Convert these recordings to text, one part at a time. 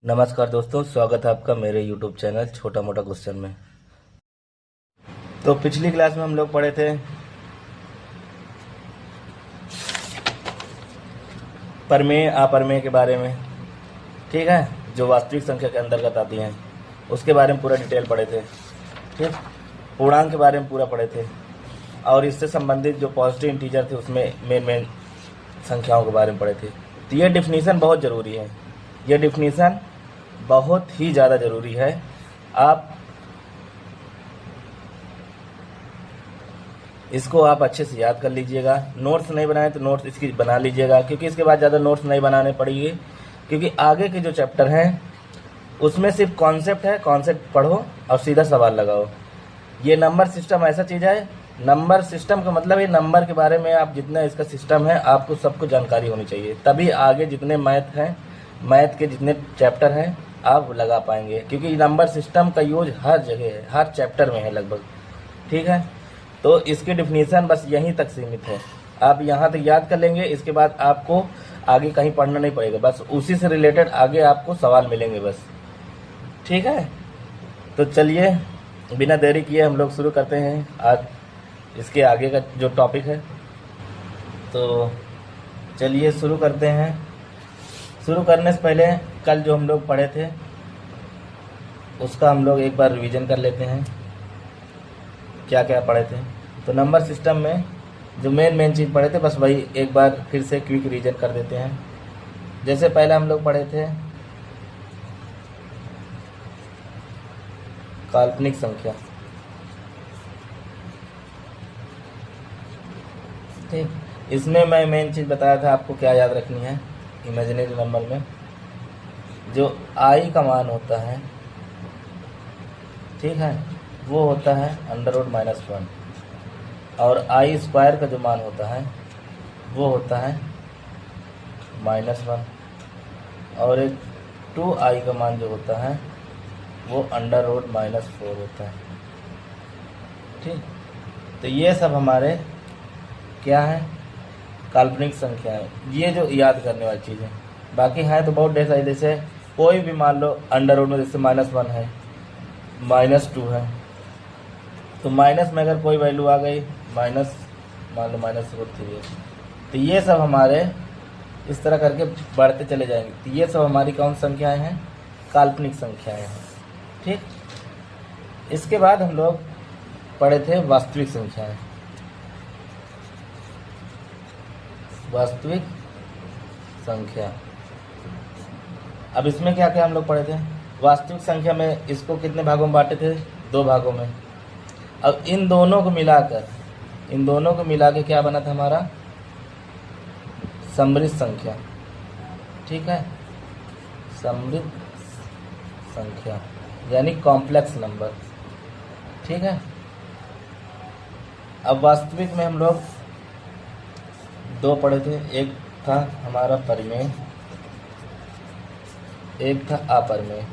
नमस्कार दोस्तों, स्वागत है आपका मेरे YouTube चैनल छोटा मोटा क्वेश्चन में। तो पिछली क्लास में हम लोग पढ़े थे परमेय अपरमेय के बारे में, ठीक है, जो वास्तविक संख्या के अंतर्गत आती हैं उसके बारे में पूरा डिटेल पढ़े थे। ठीक, पूर्णांक के बारे में पूरा पढ़े थे और इससे संबंधित जो पॉजिटिव इंटीजर थे उसमें मेन संख्याओं के बारे में पढ़े थे। तो ये डिफिनीसन बहुत ज़रूरी है, ये डिफिनीसन बहुत ही ज़्यादा ज़रूरी है। आप इसको अच्छे से याद कर लीजिएगा। नोट्स नहीं बनाए तो नोट्स इसकी बना लीजिएगा, क्योंकि इसके बाद ज़्यादा नोट्स नहीं बनाने पड़ेंगे, क्योंकि आगे के जो चैप्टर हैं उसमें सिर्फ कॉन्सेप्ट है, कॉन्सेप्ट पढ़ो और सीधा सवाल लगाओ। ये नंबर सिस्टम ऐसा चीज़ है, नंबर सिस्टम का मतलब ये नंबर के बारे में आप जितना इसका सिस्टम है आपको सबको जानकारी होनी चाहिए, तभी आगे जितने मैथ हैं, मैथ के जितने चैप्टर हैं आप लगा पाएंगे, क्योंकि नंबर सिस्टम का यूज हर जगह है, हर चैप्टर में है लगभग। ठीक है, तो इसकी डिफिनीशन बस यहीं तक सीमित है। आप यहाँ तक याद कर लेंगे, इसके बाद आपको आगे कहीं पढ़ना नहीं पड़ेगा, बस उसी से रिलेटेड आगे आपको सवाल मिलेंगे बस। ठीक है, तो चलिए बिना देरी किए हम लोग शुरू करते हैं आज इसके आगे का जो टॉपिक है। तो चलिए शुरू करते हैं। शुरू करने से पहले कल जो हम लोग पढ़े थे उसका हम लोग एक बार रिवीजन कर लेते हैं, क्या क्या पढ़े थे। तो नंबर सिस्टम में जो मेन चीज़ पढ़े थे बस वही एक बार फिर से क्विक रिवीजन कर देते हैं। जैसे पहले हम लोग पढ़े थे काल्पनिक संख्या। ठीक, इसमें मैं मेन चीज़ बताया था आपको क्या याद रखनी है। इमेजिनरी नंबर में जो आई का मान होता है, ठीक है, वो होता है √-1, और आई स्क्वायर का जो मान होता है वो होता है -1, और एक 2i का मान जो होता है वो √-4 होता है। ठीक, तो ये सब हमारे क्या है, काल्पनिक संख्या है। ये जो याद करने वाली चीज़ है, बाकी है तो बहुत ढेर सारी। जैसे कोई भी मान लो अंडर में, जैसे -1 है, -2 है, तो माइनस में अगर कोई वैल्यू आ गई, माइनस मान लो -√3 है, तो ये सब हमारे इस तरह करके बढ़ते चले जाएंगे। तो ये सब हमारी कौन संख्याएं हैं, काल्पनिक संख्याएं हैं। ठीक, इसके बाद हम लोग पढ़े थे वास्तविक संख्याएं। वास्तविक संख्या, अब इसमें क्या क्या हम लोग पढ़े थे। वास्तविक संख्या में इसको कितने भागों में बांटे थे, 2 भागों में। अब इन दोनों को मिला के क्या बना था हमारा, समृद्ध संख्या। ठीक है, समृद्ध संख्या यानी कॉम्प्लेक्स नंबर। ठीक है, अब वास्तविक में हम लोग 2 पढ़े थे, एक था हमारा परिमेय, एक था अपरिमेय।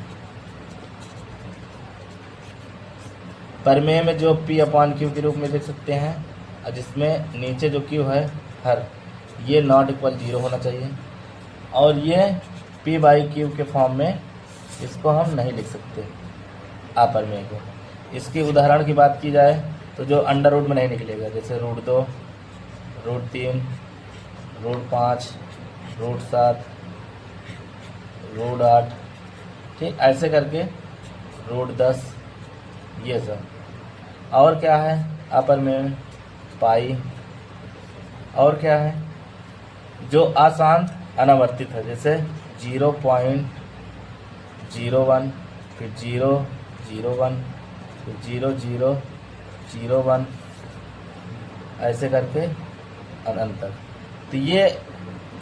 परिमेय में जो P/Q के रूप में देख सकते हैं, और जिसमें नीचे जो Q है हर, ये ≠0 होना चाहिए, और ये P/Q के फॉर्म में इसको हम नहीं लिख सकते अपरिमेय को। इसकी उदाहरण की बात की जाए तो जो अंडर रूट में नहीं निकलेगा, जैसे √2, √3, √5, √7, √8, ठीक, ऐसे करके √10, ये सब। और क्या है अपर में, पाई। और क्या है जो आसान अनावर्तित है, जैसे 0.01, फिर 0.01, फिर 0.001, ऐसे करके अनंत तक। तो ये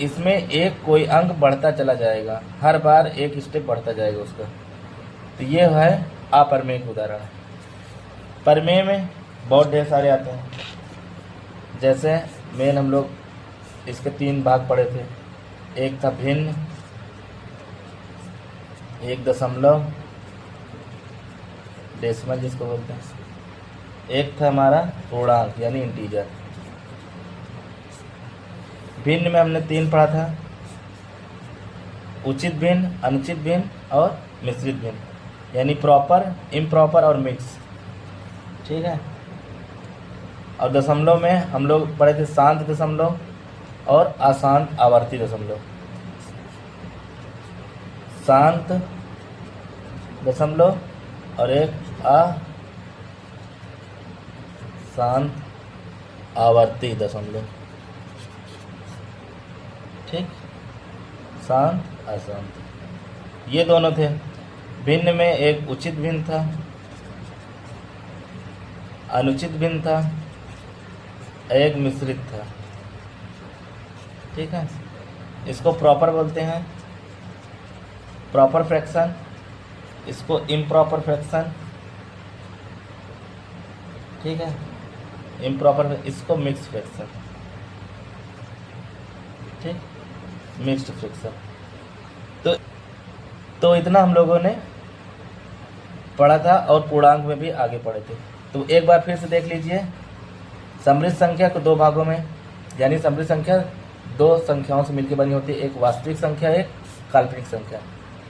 इसमें एक कोई अंक बढ़ता चला जाएगा, हर बार एक स्टेप बढ़ता जाएगा उसका। तो ये है अपरिमेय का उदाहरण। परिमेय में बहुत ढेर सारे आते हैं, जैसे मेन हम लोग इसके 3 भाग पढ़े थे। एक था भिन्न, 1 दशमलव, डेसिमल जिसको बोलते हैं, एक था हमारा पूर्णांक यानी इंटीजर। भिन्न में हमने 3 पढ़ा था, उचित भिन्न, अनुचित भिन्न और मिश्रित भिन्न, यानी प्रॉपर, इम्प्रॉपर और मिक्स। ठीक है। और दशमलव में हम लोग पढ़े थे शांत दशमलव और अशांत आवर्ती दशमलव। शांत दशमलव और एक अशांत आवर्ती दशमलव। ठीक, शांत अशांत, ये दोनों थे। भिन्न में एक उचित भिन्न था, अनुचित भिन्न था, एक मिश्रित था। ठीक है। इसको प्रॉपर बोलते हैं, प्रॉपर फ्रैक्शन, इसको इम्प्रॉपर फ्रैक्शन। ठीक है, इम्प्रॉपर, इसको मिक्स फ्रैक्शन। ठीक, मिक्स्ड फ्रैक्शन। तो इतना हम लोगों ने पढ़ा था और पूर्णांक में भी आगे पढ़े थे। तो एक बार फिर से देख लीजिए, समृद्ध संख्या को दो भागों में, यानी समृद्ध संख्या दो संख्याओं से मिलकर बनी होती है, एक वास्तविक संख्या, एक काल्पनिक संख्या।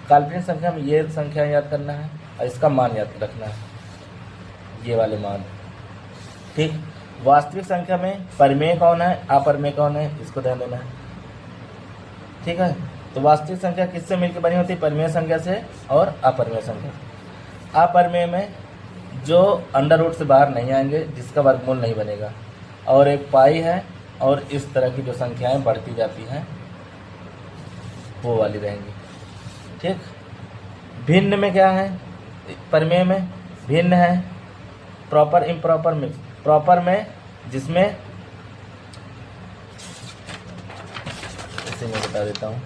काल्पनिक संख्या में ये संख्या याद करना है और इसका मान याद रखना है, ये वाले मान। ठीक, वास्तविक संख्या में परिमेय कौन है, अपरिमेय कौन है, इसको ध्यान देना है। ठीक है। तो वास्तविक संख्या किससे मिलकर बनी होती है, परिमेय संख्या से और अपरिमेय संख्या। अपरिमेय में जो अंडर रूट से बाहर नहीं आएंगे, जिसका वर्गमूल नहीं बनेगा, और एक पाई है, और इस तरह की जो संख्याएं बढ़ती जाती हैं वो वाली रहेंगी। ठीक। भिन्न में क्या है, परिमेय में भिन्न है, प्रॉपर, इम्प्रॉपर, मिक्स। प्रॉपर में जिसमें, इसे मैं बता देता हूँ,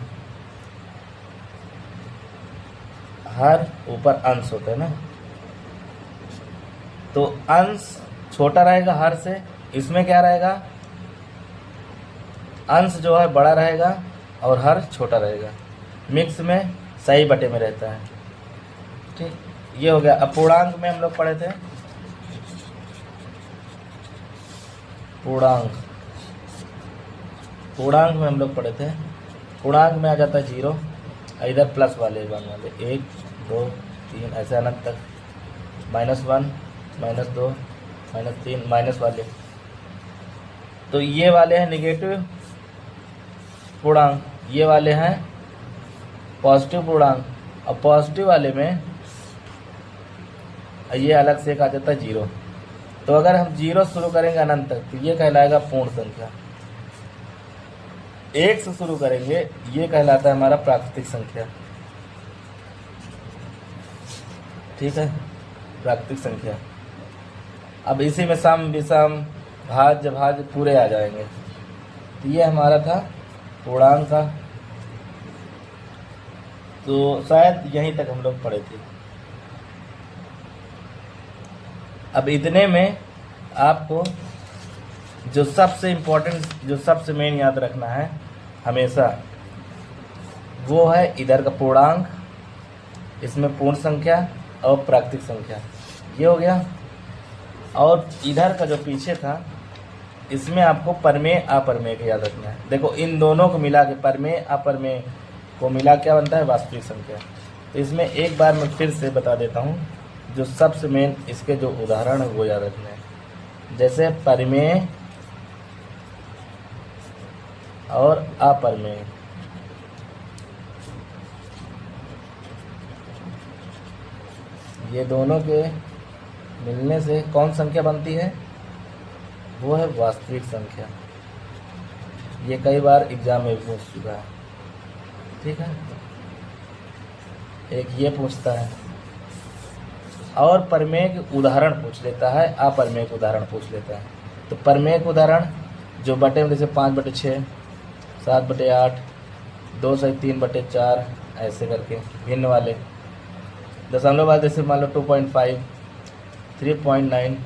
हर ऊपर अंश होता है ना, तो अंश छोटा रहेगा हर से, इसमें क्या रहेगा, अंश जो है बड़ा रहेगा और हर छोटा रहेगा। मिक्स में सही बटे में रहता है। ठीक, ये हो गया। अब पूर्णांक में हम लोग पढ़े थे, पूर्णांक में हम लोग पढ़े थे, पूर्णांक में आ जाता है 0, इधर प्लस वाले 1 वाले, 1 2 3 ऐसे अनंत तक, -1 -2 -3 माइनस वाले। तो ये वाले हैं निगेटिव पूर्णांक, ये वाले हैं पॉजिटिव पूर्णांक। और पॉजिटिव वाले में ये अलग से एक आ जाता है 0। तो अगर हम 0 शुरू करेंगे अनंत तक, तो ये कहलाएगा पूर्ण संख्या। 1 से शुरू करेंगे, ये कहलाता है हमारा प्राकृतिक संख्या। ठीक है, प्राकृतिक संख्या। अब इसी में सम, विषम, भाज्य, भाज्य पूरे आ जाएंगे। तो ये हमारा था पूर्णांक का। तो शायद यहीं तक हम लोग पढ़े थे। अब इतने में आपको जो सबसे इम्पोर्टेंट, जो सबसे मेन याद रखना है हमेशा, वो है इधर का पूर्णांक, इसमें पूर्ण संख्या और प्राकृतिक संख्या, ये हो गया। और इधर का जो पीछे था, इसमें आपको परिमेय अपरिमेय का याद रखना है। देखो इन दोनों को मिला के, परिमेय अपरिमेय को मिला क्या बनता है, वास्तविक संख्या। तो इसमें एक बार मैं फिर से बता देता हूँ, जो सबसे मेन इसके जो उदाहरण है वो याद रखना है। जैसे परिमेय और अपरिमेय, ये दोनों के मिलने से कौन संख्या बनती है, वो है वास्तविक संख्या। ये कई बार एग्जाम में पूछ चुका है। ठीक है, एक ये पूछता है, और परिमेय के उदाहरण पूछ लेता है, अपरिमेय के उदाहरण पूछ लेता है। तो परिमेय के उदाहरण जो बटे में, जैसे 5/6, 7/8, 2 से 3/4 ऐसे करके। भिन्न वाले दशमलव वाले जैसे मान लो 2.5, 3.9,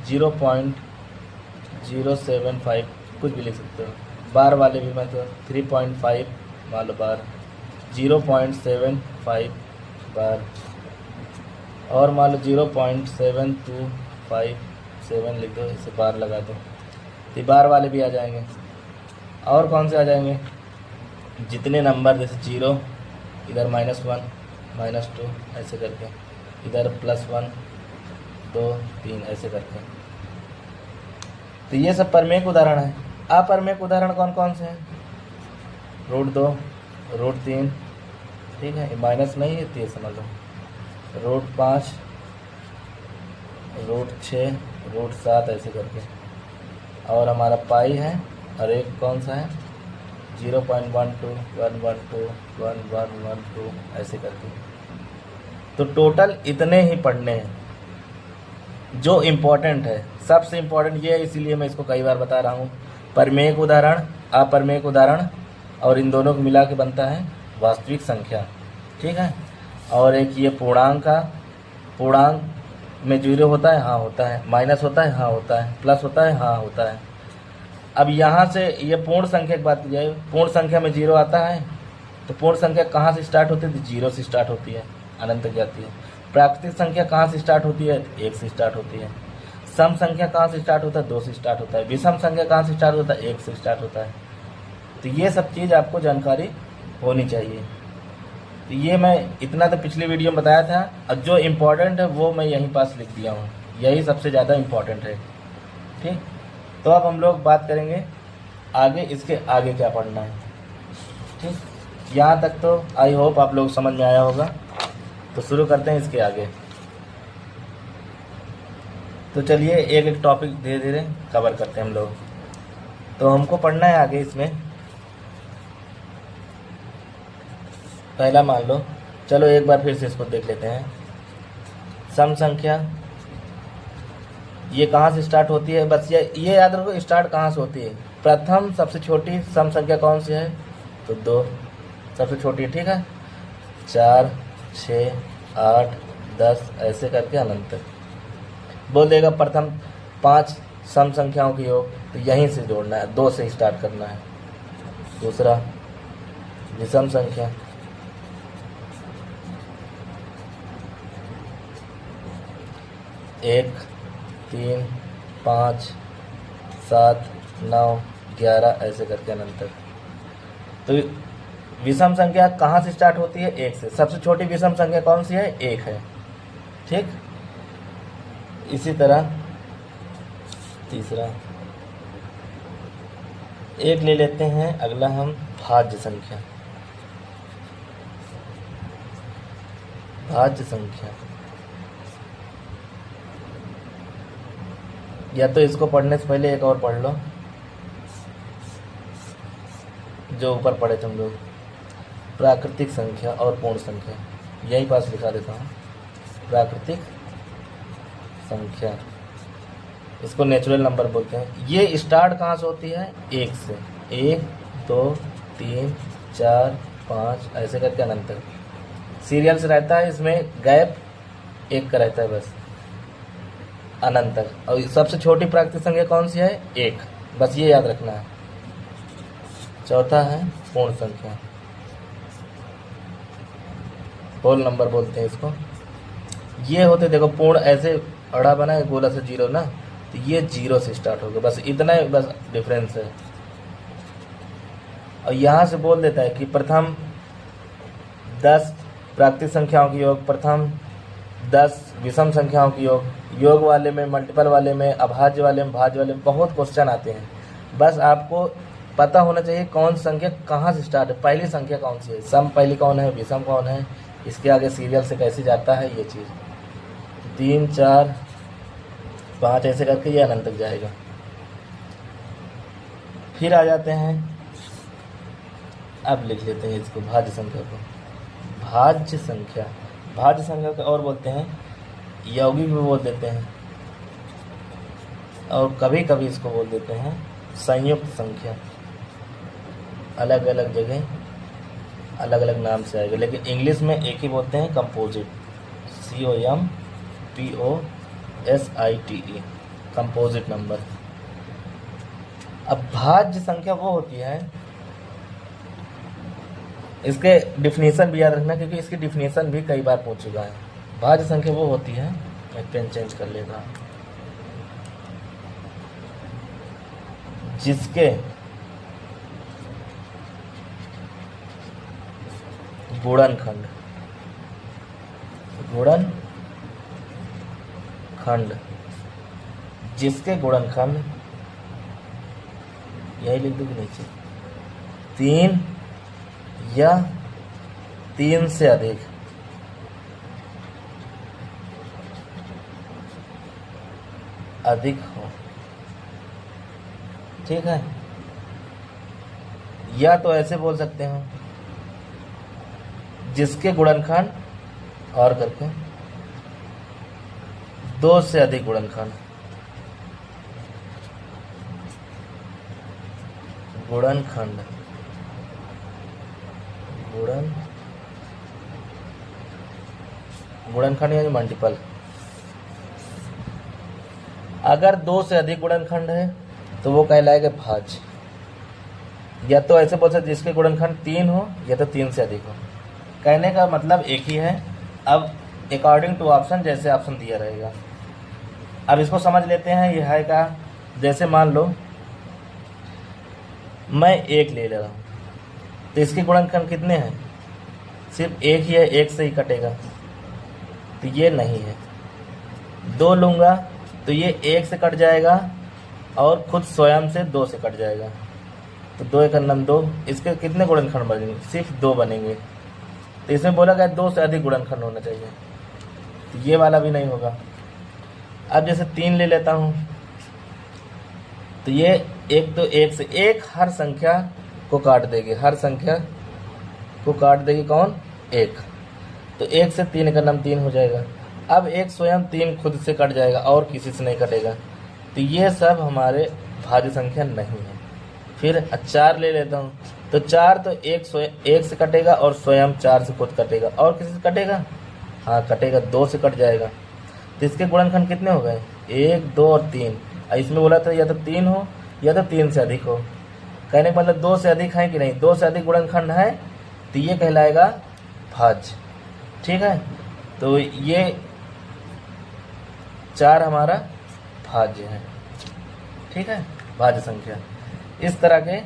0.075 कुछ भी लिख सकते हो। बार वाले भी मतलब 3.5 मान लो बार, 0.75 बार, और मान लो 0.7257 लिख दो, इसे बार लगा दो। तो बार वाले भी आ जाएंगे। और कौन से आ जाएंगे, जितने नंबर जैसे 0, इधर -1 -2 ऐसे करके, इधर +1 2 3 ऐसे करके। तो ये सब परमेय उदाहरण है। अपरमेय उदाहरण कौन कौन से हैं? √2 √3, ठीक है, माइनस नहीं है तो ये समझ लो, √5 √6 √7 ऐसे करके। और हमारा पाई है, और एक कौन सा है 0.12 112 1112 ऐसे करके। तो टोटल इतने ही पढ़ने हैं जो इम्पोर्टेंट है। सबसे इम्पोर्टेंट ये है, इसीलिए मैं इसको कई बार बता रहा हूँ। परमेय उदाहरण, अपरमेय उदाहरण, और इन दोनों को मिला के बनता है वास्तविक संख्या, ठीक है। और एक ये पूर्णांक का, पूर्णांक में 0 होता है, हाँ होता है, माइनस होता है, हाँ होता है, प्लस होता है, हाँ होता है। अब यहाँ से ये पूर्ण संख्या की बात की जाए, पूर्ण संख्या में 0 आता है, तो पूर्ण संख्या कहाँ से स्टार्ट होती है? तो 0 से स्टार्ट होती है, अनंत तक जाती है। प्राकृतिक संख्या कहाँ से स्टार्ट होती है? 1 से स्टार्ट होती है। सम संख्या कहाँ से स्टार्ट होता है? 2 से स्टार्ट होता है। विषम संख्या कहाँ से स्टार्ट होता है? 1 से स्टार्ट होता है। तो ये सब चीज़ आपको जानकारी होनी चाहिए। तो ये मैं इतना तो पिछली वीडियो में बताया था, और जो इम्पोर्टेंट है वो मैं यहीं पास लिख दिया हूँ, यही सबसे ज़्यादा इम्पोर्टेंट है, ठीक। तो अब हम लोग बात करेंगे आगे, इसके आगे क्या पढ़ना है, ठीक। यहाँ तक तो आई होप आप लोग समझ में आया होगा। तो शुरू करते हैं इसके आगे। तो चलिए एक एक टॉपिक धीरे धीरे कवर करते हैं हम लोग। तो हमको पढ़ना है आगे इसमें, पहला मान लो, चलो एक बार फिर से इसको देख लेते हैं। सम संख्या ये कहाँ से स्टार्ट होती है? बस ये याद रखो, स्टार्ट कहाँ से होती है। प्रथम सबसे छोटी सम संख्या कौन सी है? तो 2 सबसे छोटी, ठीक है। 4 6 8 10 ऐसे करके अनंत तक बोल देगा। प्रथम 5 सम संख्याओं के योग, तो यहीं से जोड़ना है, 2 से स्टार्ट करना है। दूसरा विषम संख्या, 1 3 5 7 9 11 ऐसे करके अनंत तक। तो विषम संख्या कहाँ से स्टार्ट होती है? 1 से। सबसे छोटी विषम संख्या कौन सी है? 1 है, ठीक। इसी तरह तीसरा एक ले लेते हैं, अगला हम भाज्य संख्या। भाज्य संख्या या तो इसको पढ़ने से पहले एक और पढ़ लो, जो ऊपर पढ़े थे हम लोग, प्राकृतिक संख्या और पूर्ण संख्या। यही पास लिखा देता हूँ, प्राकृतिक संख्या, इसको नेचुरल नंबर बोलते हैं। ये स्टार्ट कहाँ से होती है? 1 से। 1 2 3 4 5 ऐसे करके अनंत तक सीरियल से रहता है, इसमें गैप 1 का रहता है बस, अनंत तक। और सबसे छोटी प्राकृतिक संख्या कौन सी है? 1, बस ये याद रखना है। चौथा है पूर्ण संख्या, होल नंबर बोलते हैं इसको। ये होते, देखो पूर्ण ऐसे अड़ा बना है गोला से 0 ना, तो ये 0 से स्टार्ट होगा, बस इतना ही बस डिफरेंस है। और यहाँ से बोल देता है कि प्रथम 10 प्राकृतिक संख्याओं के योग, प्रथम 10 विषम संख्याओं के योग, योग वाले में, मल्टीपल वाले में, अभाज्य वाले में, भाज्य वाले में बहुत क्वेश्चन आते हैं। बस आपको पता होना चाहिए कौन सी संख्या कहाँ से स्टार्ट है, पहली संख्या कौन सी है, सम पहली कौन है, विषम कौन है, इसके आगे सीरियल से कैसे जाता है ये चीज़। 3 4 5 ऐसे करके ये अनंत तक जाएगा। फिर आ जाते हैं, अब लिख लेते हैं इसको भाज्य संख्या को। भाज्य संख्या, भाज्य संख्या को और बोलते हैं यौगिक भी बोल देते हैं, और कभी कभी इसको बोल देते हैं संयुक्त संख्या। अलग अलग जगह अलग अलग नाम से आएगा, लेकिन इंग्लिश में एक ही बोलते हैं, कंपोजिट, COMPOSITE, कंपोजिट नंबर। अब भाज्य संख्या वो होती है, इसके डिफिनीशन भी याद रखना, क्योंकि इसकी डिफिनीशन भी कई बार पूछ चुका है। भाज्य संख्या वो होती है, मैं पेन चेंज कर लेता, जिसके गुणनखंड, गुणनखंड जिसके गुणनखंड, यही लिख दूंगी नीचे, 3 या 3 से अधिक हो, ठीक है। या तो ऐसे बोल सकते हो, जिसके गुणनखंड और करके 2 से अधिक गुणनखंड, गुणनखंड यानी मल्टीपल। अगर 2 से अधिक गुणनखंड है तो वो कहलाएगा भाज्य। या तो ऐसे बोल सकते जिसके गुणनखंड 3 हो या तो 3 से अधिक हो। कहने का मतलब एक ही है। अब अकॉर्डिंग टू ऑप्शन, जैसे ऑप्शन दिया रहेगा। अब इसको समझ लेते हैं। यह है का, जैसे मान लो मैं 1 ले रहा हूँ तो इसके गुणनखंड कितने हैं? सिर्फ 1 ही है, 1 से ही कटेगा तो ये नहीं है। 2 लूँगा तो ये 1 से कट जाएगा और खुद स्वयं से 2 से कट जाएगा, तो 2 एक 2। इसके कितने गुणनखंड बनेंगे? सिर्फ 2 बनेंगे। तो इसमें बोला गया 2 से अधिक गुणनखंड होना चाहिए, तो ये वाला भी नहीं होगा। अब जैसे 3 ले लेता हूँ तो ये 1 तो 1 से 1 हर संख्या को काट देगी, हर संख्या को काट देगी कौन? 1। तो 1 से 3 का 3 हो जाएगा। अब 1 स्वयं 3 खुद से कट जाएगा और किसी से नहीं कटेगा, तो ये सब हमारे भाज्य संख्या नहीं है। फिर 4 ले लेता हूँ तो 4 तो 1 से कटेगा और स्वयं 4 से खुद कटेगा और किसी से कटेगा? हाँ कटेगा, 2 से कट जाएगा। तो इसके गुणनखंड कितने हो गए? 1, 2 और 3। इसमें बोला था या तो 3 हो या तो 3 से अधिक हो। कहने का मतलब 2 से अधिक है कि नहीं? 2 से अधिक गुणनखंड है तो ये कहलाएगा भाज्य, ठीक है। तो ये 4 हमारा भाज्य है, ठीक है, भाज्य संख्या। इस तरह के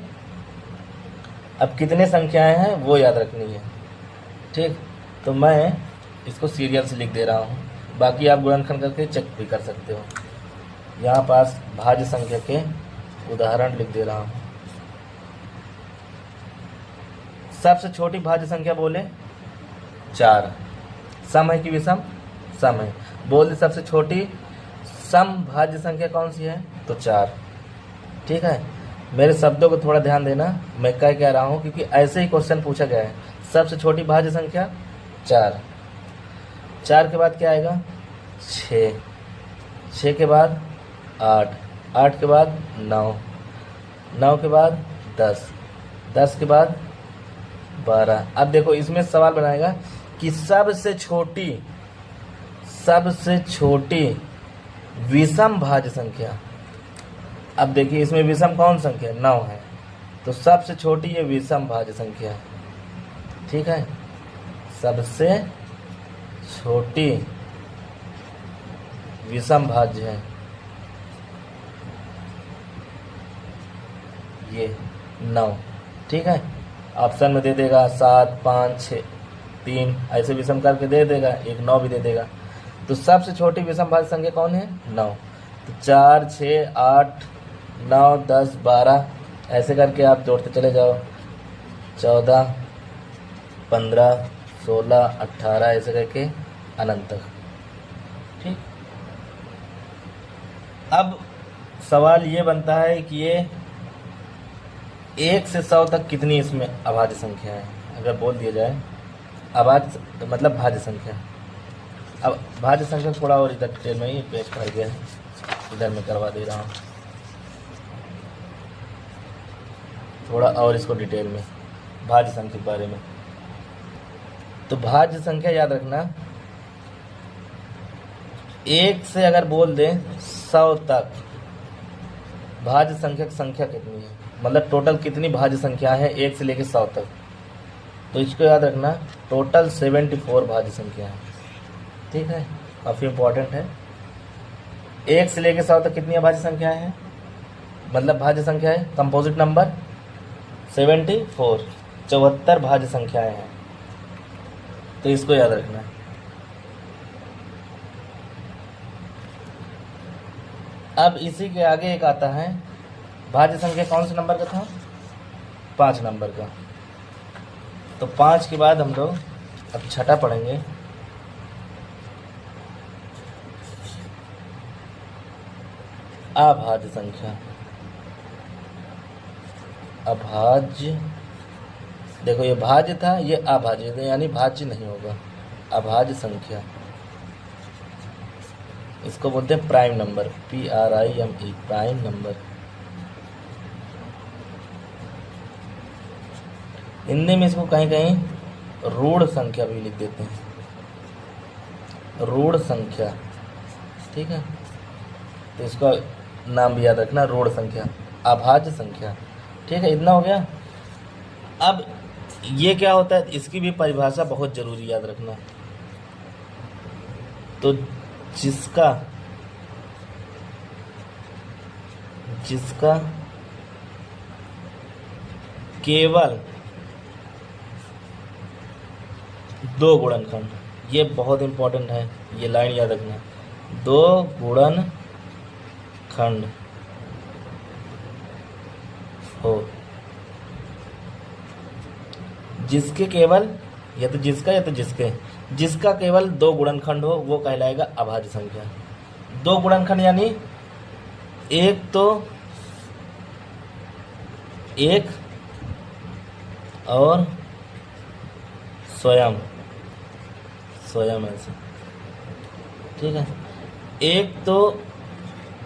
अब कितने संख्याएं हैं वो याद रखनी है, ठीक। तो मैं इसको सीरियल से लिख दे रहा हूँ, बाकी आप गुणनखंड करके चेक भी कर सकते हो। यहाँ पास भाज्य संख्या के उदाहरण लिख दे रहा हूँ। सबसे छोटी भाज्य संख्या बोले 4। सम है कि विषम? सम है। बोल दे सबसे छोटी सम भाज्य संख्या कौन सी है? तो 4, ठीक है। मेरे शब्दों को थोड़ा ध्यान देना, मैं क्या कह रहा हूँ, क्योंकि ऐसे ही क्वेश्चन पूछा गया है। सबसे छोटी भाज्य संख्या 4। 4 के बाद क्या आएगा? 6। 6 के बाद 8। 8 के बाद 9। 9 के बाद 10। 10 के बाद 12। अब देखो इसमें सवाल बनाएगा कि सबसे छोटी विषम भाज्य संख्या। अब देखिए इसमें विषम कौन संख्या? 9 है, तो सबसे छोटी ये विषम भाज्य संख्या है, ठीक है। सबसे छोटी विषम भाज्य है ये 9, ठीक है। ऑप्शन में दे देगा 7, 5, 6, 3 ऐसे विषम करके दे देगा, एक 9 भी दे देगा। तो सबसे छोटी विषम भाज्य संख्या कौन है? 9। तो 4, 6, 8, 9, 10, 12 ऐसे करके आप जोड़ते चले जाओ। 14, 15, 16, 18 ऐसे करके अनंत तक, ठीक। अब सवाल ये बनता है कि ये 1 से 100 तक कितनी इसमें अभाज्य संख्या है? अगर बोल दिया जाए अभाज्य मतलब भाज्य संख्या। अब भाज्य संख्या थोड़ा और इधर डिटेल में, ये पेज भर गया है, इधर मैं करवा दे रहा हूँ थोड़ा और इसको डिटेल में भाज्य संख्या के बारे में। तो भाज्य संख्या याद रखना, 1 से अगर बोल दें 100 तक भाज्य संख्या की संख्या कितनी है, मतलब टोटल कितनी भाज्य संख्या है 1 से लेकर 100 तक। तो इसको याद रखना, टोटल 74 भाज्य संख्या है, ठीक है, काफ़ी इम्पोर्टेंट है। 1 से लेकर 100 तक कितनी भाज्य संख्या है, मतलब भाज्य संख्या है कंपोजिट नंबर 74 भाज्य संख्याएं हैं, तो इसको याद रखना है। अब इसी के आगे एक आता है भाज्य संख्या, कौन से नंबर का था? 5 नंबर का। तो 5 के बाद हम लोग अब छठा पढ़ेंगे। अभाज्य संख्या। अभाज्य, देखो ये भाज्य था, ये अभाज्य था, यानी भाज्य नहीं होगा। अभाज्य संख्या, इसको बोलते हैं prime number, PRIME, prime number. Hindi में इसको कहीं कहीं रूढ़ संख्या भी लिख देते हैं, रूढ़ संख्या, ठीक है। तो इसका नाम भी याद रखना, रूढ़ संख्या, अभाज्य संख्या, ठीक है। इतना हो गया। अब ये क्या होता है, इसकी भी परिभाषा बहुत जरूरी याद रखना। तो जिसका केवल 2 गुणनखंड, ये बहुत इंपॉर्टेंट है, ये लाइन याद रखना। 2 गुणनखंड हो, जिसके केवल, या तो जिसका या तो जिसका केवल 2 गुणनखंड हो, वो कहलाएगा अभाज्य संख्या। 2 गुणनखंड यानी एक तो एक और स्वयं ऐसे, ठीक है। एक तो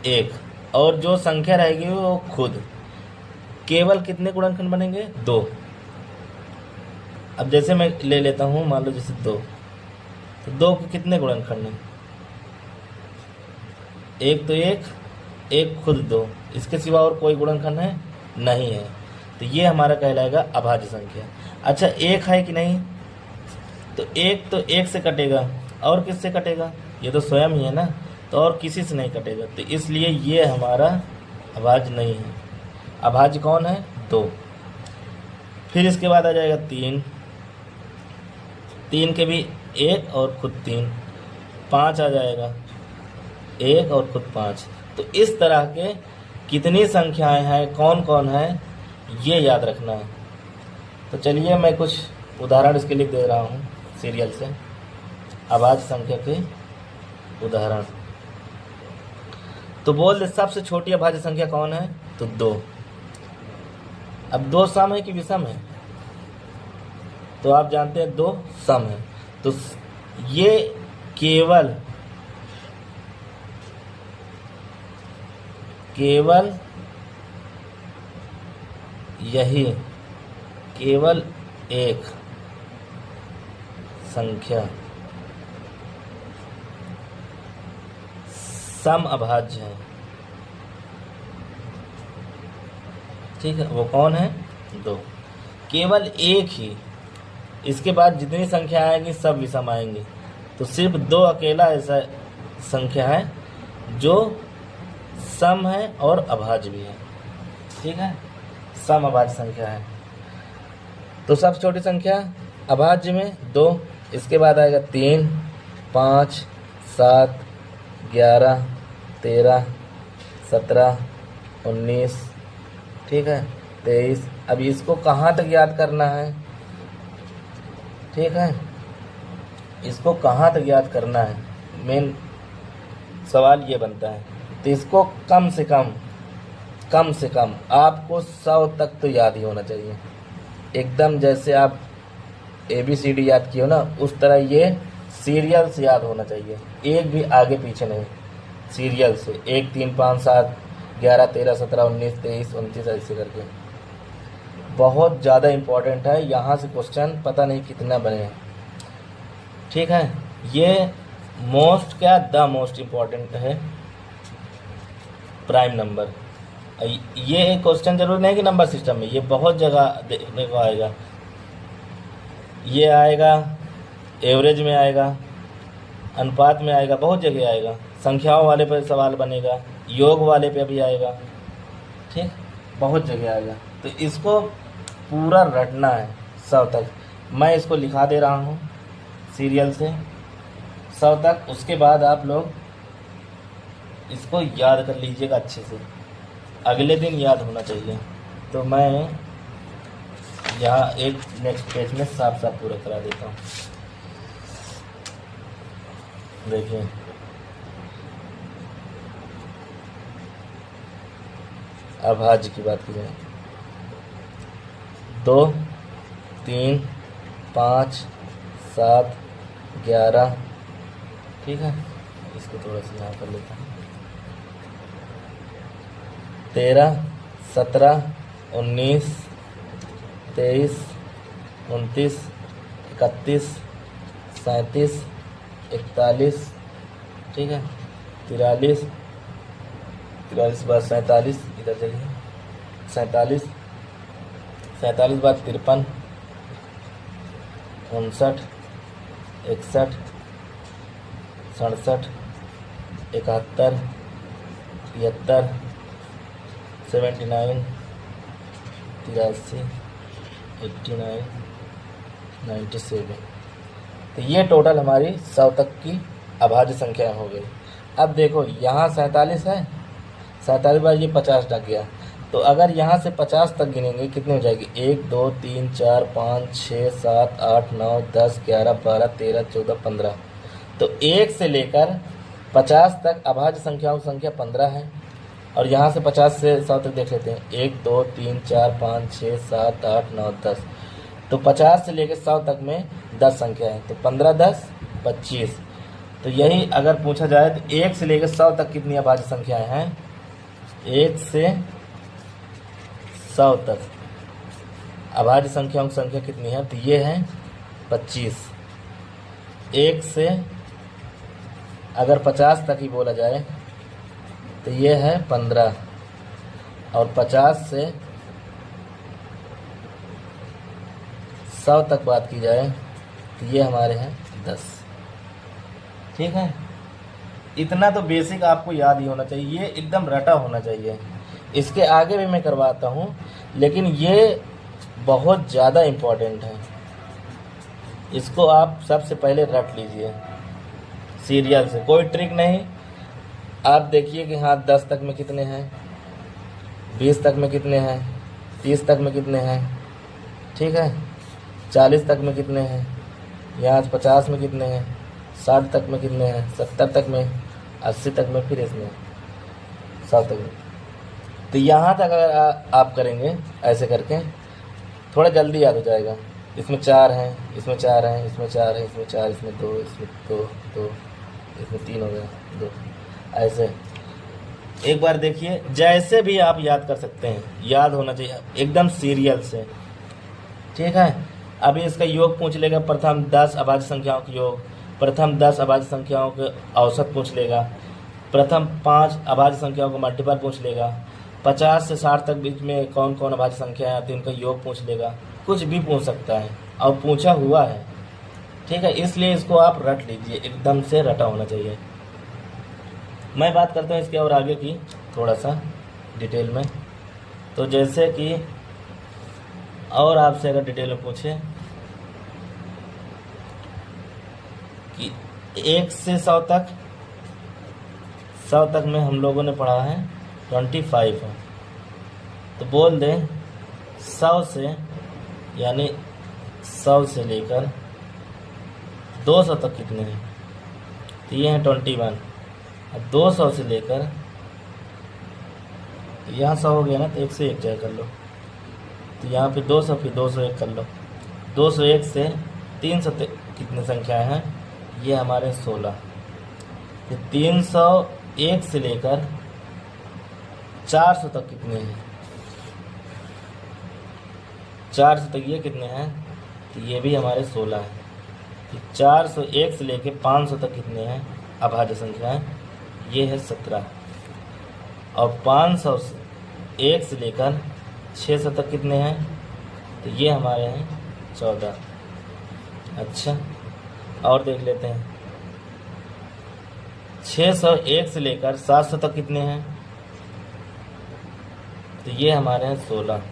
एक, और जो संख्या रहेगी वो खुद। केवल कितने गुणनखंड बनेंगे? 2। अब जैसे मैं ले लेता हूँ, मान लो जैसे 2, तो 2 के कितने गुणनखंड हैं? एक तो एक खुद 2, इसके सिवा और कोई गुणनखंड है? नहीं है। तो ये हमारा कहलाएगा अभाज्य संख्या। अच्छा, एक है कि नहीं? तो एक से कटेगा, और किससे कटेगा? ये तो स्वयं ही है ना, तो और किसी से नहीं कटेगा, तो इसलिए ये हमारा अभाज्य नहीं है। अभाज्य कौन है? 2। फिर इसके बाद आ जाएगा 3 के भी 1 और खुद 3, 5 आ जाएगा, 1 और खुद 5। तो इस तरह के कितनी संख्याएं हैं, कौन कौन है, ये याद रखना है। तो चलिए मैं कुछ उदाहरण इसके लिए दे रहा हूँ सीरियल से, अभाज्य संख्या के उदाहरण। तो बोल दे सबसे छोटी अभाज्य संख्या कौन है? तो 2। अब 2 सम है कि विषम है? तो आप जानते हैं 2 सम है। तो ये केवल यही केवल एक संख्या सम अभाज्य है, ठीक है। वो कौन है? 2। केवल एक ही, इसके बाद जितनी संख्या आएंगी सब विषम आएंगी। तो सिर्फ 2 अकेला ऐसा संख्या है जो सम है और अभाज्य भी है, ठीक है। सम अभाज्य संख्या है। तो सबसे छोटी संख्या अभाज्य में 2, इसके बाद आएगा 3, 5, 7, 11, 13, 17, 19, ठीक है, 23। अब इसको कहाँ तक याद करना है, ठीक है, इसको कहाँ तक याद करना है, मेन सवाल ये बनता है। तो इसको कम से कम आपको 100 तक तो याद ही होना चाहिए। एकदम जैसे आप ABCD याद किए हो ना, उस तरह ये सीरियल से याद होना चाहिए, एक भी आगे पीछे नहीं, सीरियल से 1, 3, 5, 7, 11, 13, 17, 19, 23, 29 ऐसे करके। बहुत ज़्यादा इम्पोर्टेंट है, यहाँ से क्वेश्चन पता नहीं कितना बने हैं, ठीक है। ये मोस्ट द मोस्ट इम्पोर्टेंट है प्राइम नंबर। ये एक क्वेश्चन जरूर नहीं कि नंबर सिस्टम में, ये बहुत जगह देखने को आएगा। ये आएगा एवरेज में, आएगा अनुपात में, आएगा बहुत जगह आएगा, संख्याओं वाले पर सवाल बनेगा, योग वाले पे भी आएगा, ठीक, बहुत जगह आएगा। तो इसको पूरा रटना है 100 तक। मैं इसको लिखा दे रहा हूँ सीरियल से 100 तक। उसके बाद आप लोग इसको याद कर लीजिएगा अच्छे से, अगले दिन याद होना चाहिए। तो मैं यहाँ एक नेक्स्ट पेज में साफ साफ पूरा करा देता हूँ। देखिए अभाज्य की बात की जाए 2, 3, 5, 7, 11, ठीक है। इसको थोड़ा सा यहाँ कर लेता हूँ। 13, 17, 19, 23, 29, 31, 37, 41, ठीक है, 43, 43 बाद 47, इधर चलिए 47, 47 बाद 53, 59, 61, 67, 71, 73, 79, 83, 89, 97। तो ये टोटल हमारी 100 तक की अभाज्य संख्या हो गई। अब देखो यहाँ 47 है, 47 बार ये 50 तक गया। तो अगर यहाँ से 50 तक गिनेंगे कितने हो जाएगी? 1, 2, 3, 4, 5, 6, 7, 8, 9, 10, 11, 12, 13, 14, 15। तो 1 से लेकर 50 तक अभाज्य संख्याओं की संख्या 15 है। और यहाँ से 50 से 100 तक देख लेते हैं। 1, 2, 3, 4, 5, 6, 7, 8, 9, 10। तो 50 से लेकर 100 तक में 10 संख्या है। तो 15, 10, 25। तो यही अगर पूछा जाए तो 1 से लेकर 100 तक कितनी अभाज्य संख्याएं हैं? 1 से 100 तक अभाज्य संख्याओं की संख्या कितनी है? तो ये है 25। 1 से अगर 50 तक ही बोला जाए तो ये है 15। और 50 से 100 तक बात की जाए तो ये हमारे हैं 10। ठीक है, इतना तो बेसिक आपको याद ही होना चाहिए, ये एकदम रटा होना चाहिए। इसके आगे भी मैं करवाता हूँ, लेकिन ये बहुत ज़्यादा इम्पोर्टेंट है। इसको आप सबसे पहले रट लीजिए सीरियल से, कोई ट्रिक नहीं। आप देखिए कि हाँ 10 तक में कितने हैं, 20 तक में कितने हैं, 30 तक में कितने हैं, ठीक है, 40 तक में कितने हैं, यहाँ 50 में कितने हैं, 60 तक में कितने हैं, 70 तक में, 80 तक में, फिर इसमें 100 तक में। तो यहाँ तक अगर आप करेंगे ऐसे करके, थोड़ा जल्दी याद हो जाएगा। इसमें 4 हैं, इसमें 4 हैं, इसमें 4 हैं, इसमें 4, इसमें 2, इसमें 2, इसमें 3 हो गया, 2। ऐसे एक बार देखिए, जैसे भी आप याद कर सकते हैं, याद होना चाहिए एकदम सीरियल से, ठीक है। अभी इसका योग पूछ लेगा, प्रथम 10 अभाज्य संख्याओं के योग, प्रथम 10 अभाज्य संख्याओं के औसत पूछ लेगा, प्रथम 5 अभाज्य संख्याओं को मल्टीपल पूछ लेगा, 50 से 60 तक बीच में कौन कौन अभाज्य संख्या है आती है उनका योग पूछ लेगा, कुछ भी पूछ सकता है और पूछा हुआ है, ठीक है। इसलिए इसको आप रट लीजिए, एकदम से रटा होना चाहिए। मैं बात करता हूँ इसके और आगे की थोड़ा सा डिटेल में। तो जैसे कि और आपसे अगर डिटेल में पूछे कि 1 से 100 तक, 100 तक में हम लोगों ने पढ़ा है 25 है, तो बोल दें 100 से, यानी 100 से लेकर 200 तक कितने हैं? तो ये हैं 21। 200 से लेकर यहाँ 100 हो गया ना, तो 1 से 1 जय कर लो, तो यहाँ पे 200, फिर 201 कर लो। 201 से 300 तक कितनी संख्याएं हैं? ये हमारे 16। फिर 301 से लेकर 400 तक कितने हैं? 400 तक ये कितने हैं? तो ये भी हमारे 16 हैं। फिर 401 से लेकर 500 तक कितने हैं अभाज्य संख्याएं? ये है 17। और 501 से लेकर 600 तक कितने हैं? तो ये हमारे हैं 14। अच्छा, और देख लेते हैं 601 से लेकर 700 तक कितने हैं? तो ये हमारे हैं 16।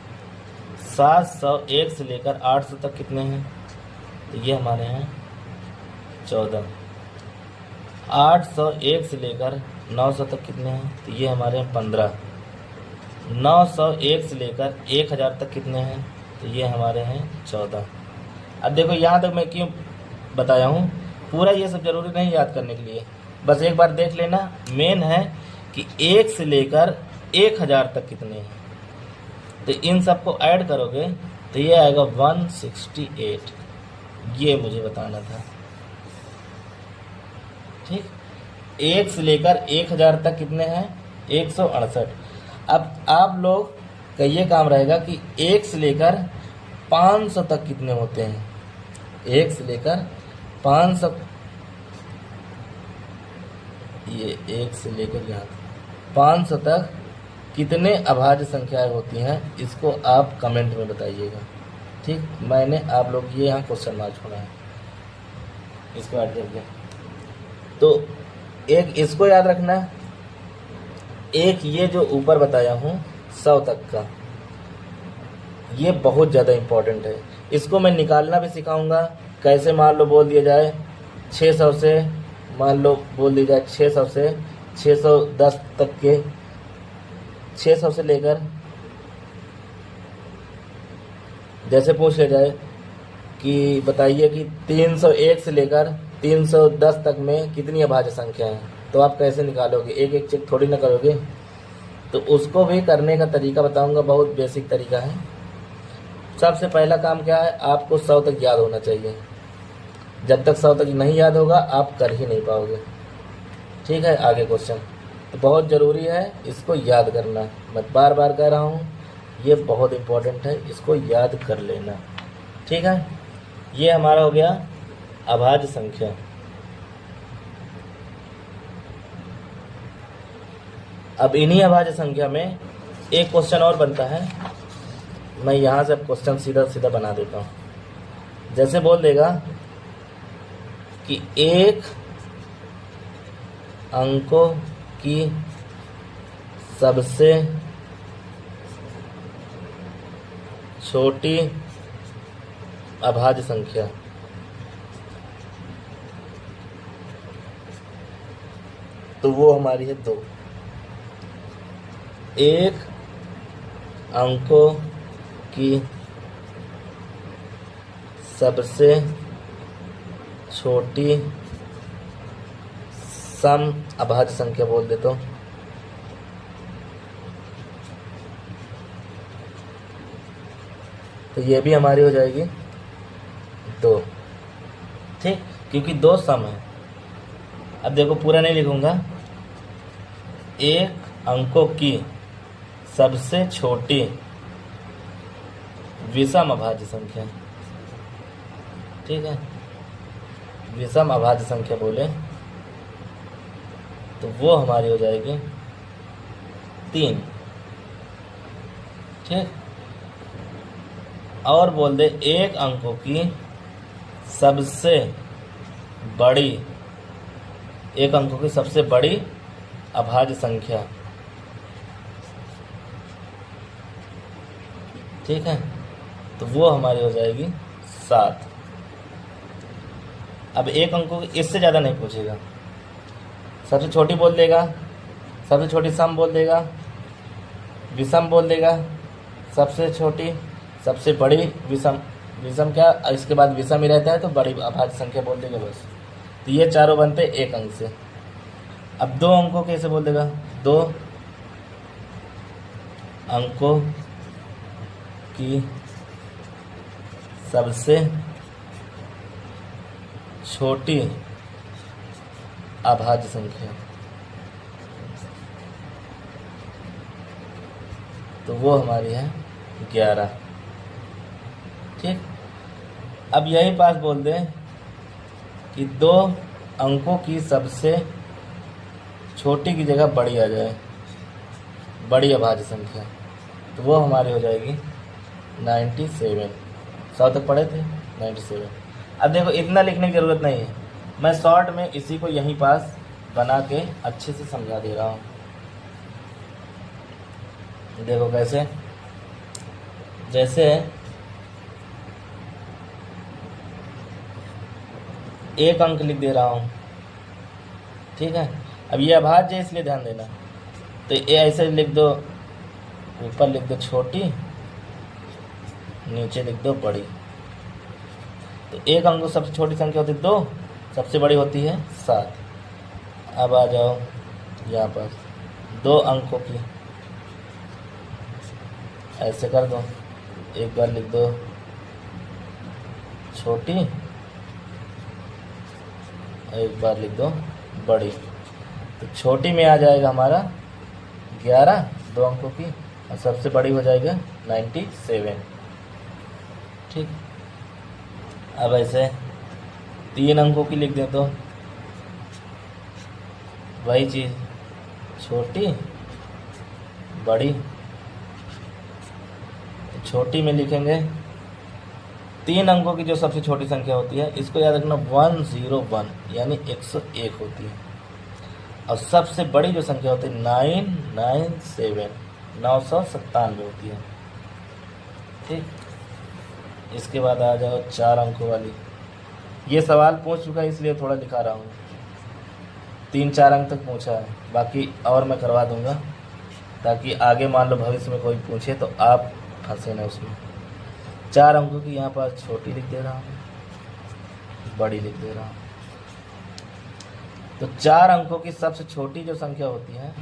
701 से लेकर 800 तक कितने हैं? तो ये हमारे हैं 14। 801 से लेकर 900 तक कितने हैं? तो ये हमारे हैं 15। 901 से लेकर 1000 तक कितने हैं? तो ये हमारे हैं 14। अब देखो यहाँ तक मैं क्यों बताया हूँ, पूरा ये सब जरूरी नहीं याद करने के लिए, बस एक बार देख लेना। मेन है कि 1 से लेकर 1000 तक कितने हैं, तो इन सबको ऐड करोगे तो ये आएगा 168। ये मुझे बताना था, ठीक। 1 से लेकर 1000 तक कितने हैं? 168। अब आप लोग का ये काम रहेगा कि 1 से लेकर 500 तक कितने होते हैं? 1 से लेकर 500, ये 1 से लेकर यहाँ 500 तक कितने अभाज्य संख्याएं होती हैं, इसको आप कमेंट में बताइएगा, ठीक। मैंने आप लोग ये यहाँ क्वेश्चन मार्क छोड़ा है, इसको ऐड करके। तो एक इसको याद रखना, एक ये जो ऊपर बताया हूँ 100 तक का, ये बहुत ज़्यादा इम्पोर्टेंट है। इसको मैं निकालना भी सिखाऊंगा, कैसे मान लो बोल दिया जाए 600 से, मान लो बोल दिया जाए 600 से 610 तक के, 600 से लेकर, जैसे पूछ लिया जाए कि बताइए कि 301 से लेकर 310 तक में कितनी अभाज्य संख्या है, तो आप कैसे निकालोगे? एक एक चेक थोड़ी ना करोगे, तो उसको भी करने का तरीका बताऊंगा, बहुत बेसिक तरीका है। सबसे पहला काम क्या है, आपको 100 तक याद होना चाहिए। जब तक 100 तक नहीं याद होगा आप कर ही नहीं पाओगे, ठीक है। आगे क्वेश्चन, तो बहुत ज़रूरी है इसको याद करना, मैं बार बार कह रहा हूँ, ये बहुत इम्पोर्टेंट है, इसको याद कर लेना, ठीक है। ये हमारा हो गया अभाज्य संख्या। अब इन्हीं अभाज्य संख्या में एक क्वेश्चन और बनता है, मैं यहाँ से क्वेश्चन सीधा सीधा बना देता हूँ। जैसे बोल देगा कि एक अंकों की सबसे छोटी अभाज्य संख्या, तो वो हमारी है 2। एक अंकों की सबसे छोटी सम अभाज्य संख्या बोल देता हूँ, तो ये भी हमारी हो जाएगी 2, ठीक, क्योंकि 2 सम है। अब देखो पूरा नहीं लिखूंगा, एक अंकों की सबसे छोटी विषम अभाज्य संख्या, ठीक है, विषम अभाज्य संख्या बोले तो वो हमारी हो जाएगी 3, ठीक। और बोल दे एक अंकों की सबसे बड़ी, एक अंकों की सबसे बड़ी अभाज्य संख्या, ठीक है, तो वो हमारी हो जाएगी 7। अब एक अंकों की इससे ज़्यादा नहीं पूछेगा, सबसे छोटी बोल देगा, सबसे छोटी सम बोल देगा, विषम बोल देगा, सबसे छोटी, सबसे बड़ी विषम, विषम क्या इसके बाद विषम ही रहता है, तो बड़ी अभाज्य संख्या बोल देगा बस। तो ये चारों बनते एक अंक से। अब 2 अंकों कैसे बोल देगा, 2 अंकों की सबसे छोटी अभाज्य संख्या, तो वो हमारी है 11, ठीक। अब यही बात बोल दें कि 2 अंकों की सबसे छोटी की जगह बड़ी आ जाए, बड़ी अभाज्य संख्या, तो वो हमारी हो जाएगी 97। 100 तक पढ़े थे 97। अब देखो इतना लिखने की ज़रूरत नहीं है, मैं शॉर्ट में इसी को यहीं पास बना के अच्छे से समझा दे रहा हूँ। देखो कैसे, जैसे एक अंक लिख दे रहा हूँ, ठीक है। अब ये अभाज्य है इसलिए ध्यान देना, तो ये ऐसे लिख दो, ऊपर लिख दो छोटी, नीचे लिख दो बड़ी। तो एक अंक सबसे छोटी संख्या होती है 2, सबसे बड़ी होती है 7। अब आ जाओ यहाँ पर 2 अंकों की, ऐसे कर दो, एक बार लिख दो छोटी, एक बार लिख दो बड़ी। तो छोटी में आ जाएगा हमारा 11 2 अंकों की, और सबसे बड़ी हो जाएगा 97, ठीक। अब ऐसे 3 अंकों की लिख दें तो वही चीज़, छोटी बड़ी। तो छोटी में लिखेंगे 3 अंकों की जो सबसे छोटी संख्या होती है, इसको याद रखना 101 यानी 101 होती है, और सबसे बड़ी जो संख्या होती है 997 997 होती है, ठीक। इसके बाद आ जाओ 4 अंकों वाली। ये सवाल पूछ चुका है इसलिए थोड़ा दिखा रहा हूँ, 3-4 अंक तक पूछा है, बाकी और मैं करवा दूंगा, ताकि आगे मान लो भविष्य में कोई पूछे तो आप फंसे ना उसमें। 4 अंकों की यहाँ पर छोटी लिख दे रहा हूँ, बड़ी लिख दे रहा हूँ। तो 4 अंकों की सबसे छोटी जो संख्या होती है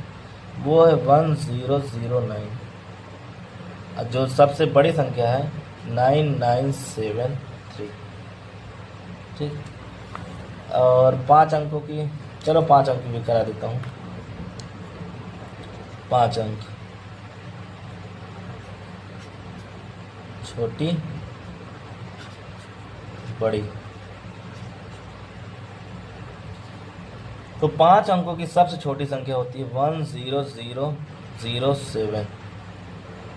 वो है 1009, और जो सबसे बड़ी संख्या है 9973, ठीक। और 5 अंकों की, चलो 5 अंक भी करा देता हूँ। 5 अंक छोटी बड़ी। तो 5 अंकों की सबसे छोटी संख्या होती है 10007,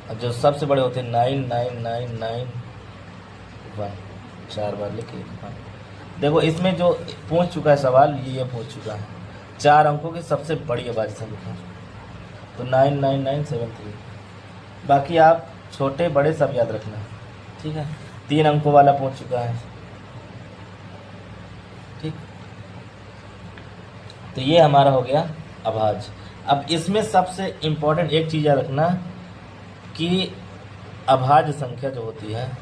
और जो सबसे बड़े होते हैं 99991। 4 बार लिखिए। देखो इसमें जो पूछ चुका है सवाल, ये पूछ चुका है 4 अंकों की सबसे बड़ी अभाज्य संख्या, तो 99973। बाकी आप छोटे बड़े सब याद रखना, ठीक है। 3 अंकों वाला पूछ चुका है, ठीक। तो ये हमारा हो गया अभाज्य। अब इसमें सबसे इम्पोर्टेंट एक चीज़ याद रखना कि अभाज्य संख्या जो होती है,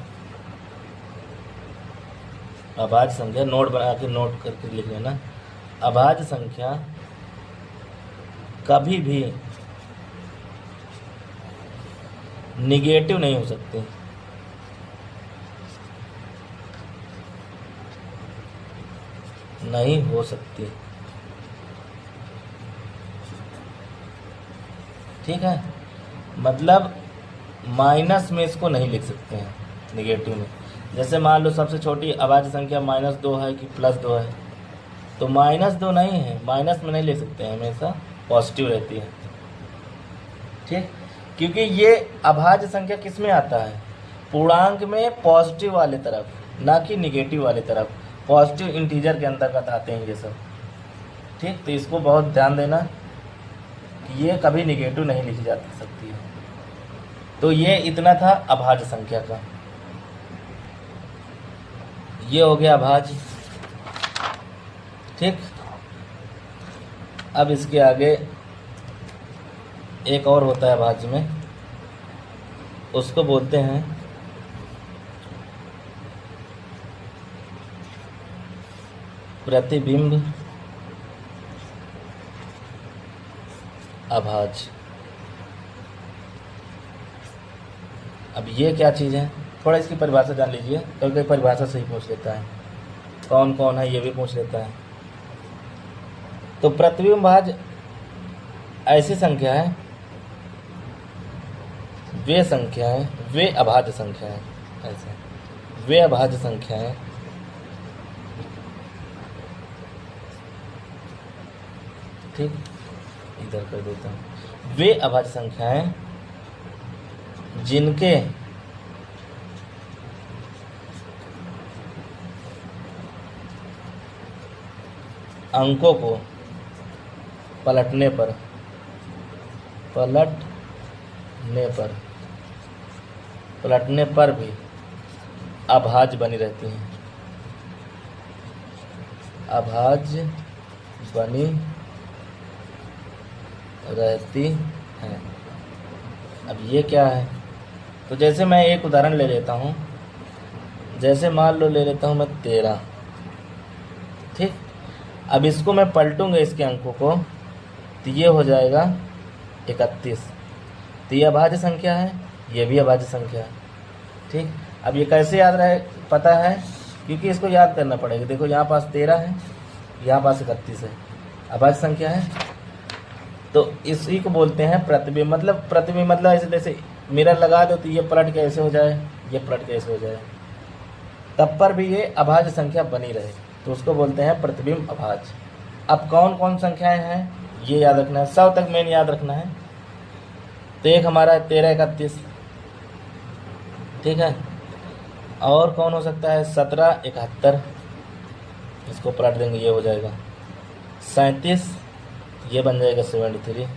अभाज्य संख्या नोट बना के नोट करके लिख लेना, अभाज्य संख्या कभी भी निगेटिव नहीं हो सकती। नहीं हो सकती, ठीक है। मतलब माइनस में इसको नहीं लिख सकते हैं निगेटिव में। जैसे मान लो सबसे छोटी अभाज्य संख्या -2 है कि +2 है, तो -2 नहीं है, माइनस में नहीं ले सकते हैं, हमेशा पॉजिटिव रहती है, ठीक। क्योंकि ये अभाज्य संख्या किस में आता है, पूर्णांक में पॉजिटिव वाले तरफ, ना कि निगेटिव वाले तरफ। पॉजिटिव इंटीजर के अंतर्गत आते हैं ये सब, ठीक। तो इसको बहुत ध्यान देना कि ये कभी निगेटिव नहीं लिखी जा सकती है। तो ये इतना था अभाज्य संख्या का, ये हो गया अभाज्य, ठीक। अब इसके आगे एक और होता है अभाज्य में, उसको बोलते हैं प्रतिबिंब अभाज्य। अब ये क्या चीज़ है, थोड़ा इसकी परिभाषा जान लीजिए, क्योंकि परिभाषा से ही पूछ लेता है, कौन कौन है ये भी पूछ लेता है। तो प्रतिबिंब अभाज्य ऐसी संख्या है, वे संख्याएं, वे अभाज्य संख्याएं, ऐसे वे अभाज्य संख्याएं ठीक, इधर कर देता हूँ। वे अभाज्य संख्याएं जिनके अंकों को पलटने पर भी अभाज्य बनी रहती हैं। अभाज्य बनी रहती हैं। अब ये क्या है, तो जैसे मैं एक उदाहरण ले लेता हूँ, जैसे मान लो ले लेता हूँ मैं 13, ठीक। अब इसको मैं पलटूंगा इसके अंकों को, तो ये हो जाएगा 31। तो ये अभाज्य संख्या है, ये भी अभाज्य संख्या है, ठीक। अब ये कैसे याद रहे पता है, क्योंकि इसको याद करना पड़ेगा। देखो यहाँ पास 13 है, यहाँ पास 31 है, अभाज्य संख्या है। तो इसी को बोलते हैं प्रतिबिंब। मतलब ऐसे जैसे मिरर लगा दो तो ये पलट के ऐसे हो जाए, ये पलट के ऐसे हो जाए, तब पर भी ये अभाज्य संख्या बनी रहे, तो उसको बोलते हैं प्रतिबिंब अभाज्य। अब कौन कौन संख्याएं हैं ये याद रखना है, 100 तक मेन याद रखना है। तो एक हमारा है 13 31, ठीक है। और कौन हो सकता है 17 71, इसको पलट देंगे ये हो जाएगा 37, ये बन जाएगा 73,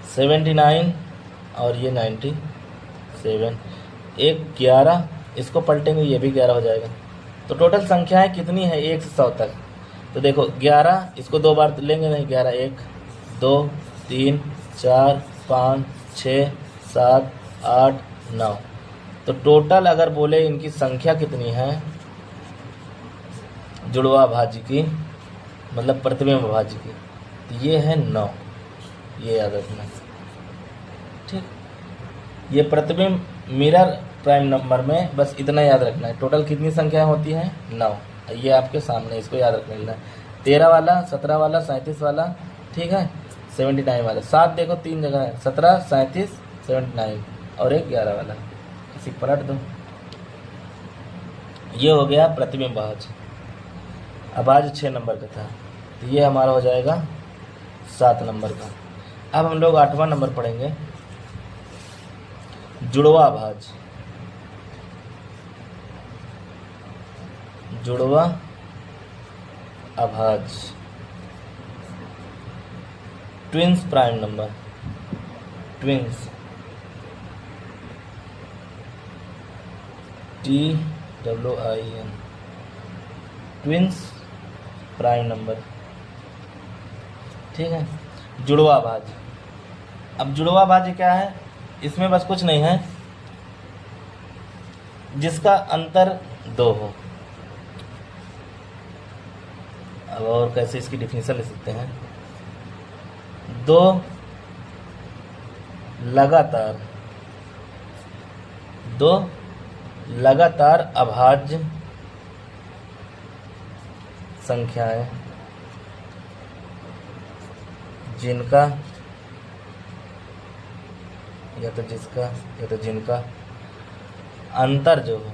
79 और ये 97, एक 11, इसको पलटेंगे ये भी 11 हो जाएगा। तो टोटल संख्याएं कितनी है 1 से 100 तक। तो देखो 11, इसको 2 बार तो लेंगे नहीं, 11 1 2 3 4 5 6 7 8 9। तो टोटल अगर बोले इनकी संख्या कितनी है जुड़वा अभाज्य की, मतलब प्रतिबिंब अभाज्य की, तो ये है 9, ये याद रखना, ठीक। ये प्रतिबिंब मिरर प्राइम नंबर में बस इतना याद रखना है। टोटल कितनी संख्याएं होती हैं 9, ये आपके सामने, इसको याद रखना है। 13 वाला, 17 वाला, 37 वाला, ठीक है, 79 वाला। 7 देखो 3 जगह है, 17 37 79 और एक 11 वाला, इसी पलट दो। ये हो गया प्रतिबिंब अभाज्य। अभाज्य 6 नंबर का था, तो ये हमारा हो जाएगा 7 नंबर का। अब हम लोग 8वां नंबर पढ़ेंगे, जुड़वा अभाज्य। जुड़वा अभाज्य, twins prime number, twins TWIN, twins prime number, ठीक है। जुड़वा अभाज्य। अब जुड़वा अभाज्य क्या है, इसमें बस कुछ नहीं है, जिसका अंतर 2 हो। अब और कैसे इसकी डिफिनेशन ले सकते हैं, 2 लगातार अभाज्य संख्याएं जिनका या तो जिसका या तो जिनका अंतर जो हो,